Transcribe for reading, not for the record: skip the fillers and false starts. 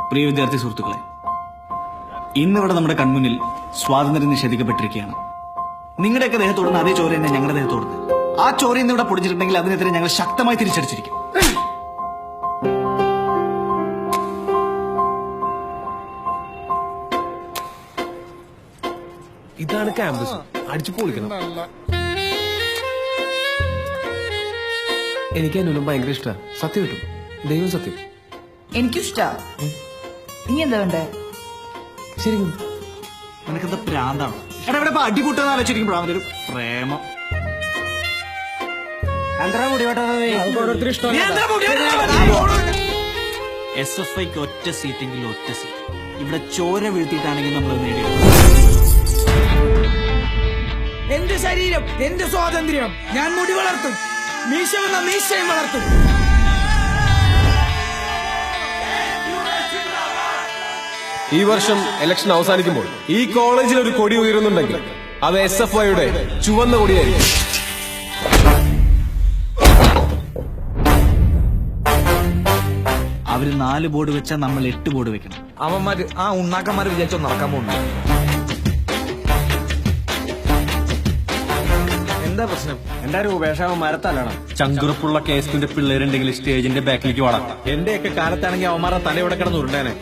പ്രിയ വിദ്യാർത്ഥി സുഹൃത്തുക്കളെ, ഇന്നിവിടെ നമ്മുടെ കൺമുന്നിൽ സ്വാതന്ത്ര്യം നിഷേധിക്കപ്പെട്ടിരിക്കുകയാണ്. നിങ്ങളുടെയൊക്കെ ദേഹത്തോടുന്ന അതേ ചോര തന്നെ ഞങ്ങളുടെ ദേഹത്തോടുന്നത്. ആ ചോര ഇന്ന് ഇവിടെ പൊടിച്ചിട്ടുണ്ടെങ്കിൽ അതിനെതിരെ ഞങ്ങൾ ശക്തമായി തിരിച്ചടിച്ചിരിക്കും. ഇതാണ് ക്യാമ്പസ്. അടിച്ചു പൊളിക്കണം. എനിക്ക് അനുലും ഭയങ്കര ഇഷ്ടമാണ്. സത്യം കിട്ടും, ദൈവം സത്യം. എനിക്കിഷ്ടാ. നീ എന്താ വേണ്ടേ? ശരിക്കും നിനക്കെന്താ പ്രാന്താണ്? എടാ ഇവിടെ അടിപൊട്ടെന്ന് ആലോചിച്ചിരിക്കുമ്പോഴാണ് അവനൊരു പ്രേമം. SFIക്ക് ഒറ്റ സീറ്റെങ്കിൽ ഒറ്റ സീറ്റ്. ഇവിടെ ചോര വീഴ്ത്തിയിട്ടാണെങ്കിൽ നമ്മൾ നേടിയത്. എന്റെ ശരീരം, എന്റെ സ്വാതന്ത്ര്യം. ഞാൻ മുടി വളർത്തും, മീശ വന്ന മീശയും വളർത്തും. ഈ വർഷം ഇലക്ഷൻ അവസാനിക്കുമ്പോൾ ഈ കോളേജിൽ ഒരു കൊടി ഉയരുന്നുണ്ടെങ്കിൽ അത് SFIയുടെ ചുവന്ന കൊടിയായിരിക്കും. അവര് 4 ബോർഡ് വെച്ചാൽ നമ്മൾ 8 ബോർഡ് വെക്കണം. അവന്മാര് ആ ഉണ്ണാക്കന്മാര് വിചാരിച്ചോ നടക്കാൻ പോകുന്നു. എന്താ പ്രശ്നം? എന്താ രൂപേഷാവൻ മരത്തല്ലണം. ചങ്കുറപ്പുള്ള കേസിന്റെ പിള്ളേരുണ്ടെങ്കിൽ സ്റ്റേജിന്റെ ബാക്കിലേക്ക് വാടാം. എന്റെയൊക്കെ കാലത്താണെങ്കിൽ അവന്മാരുടെ തലയോടെ കിടന്ന് ഉരുണ്ടേനെ.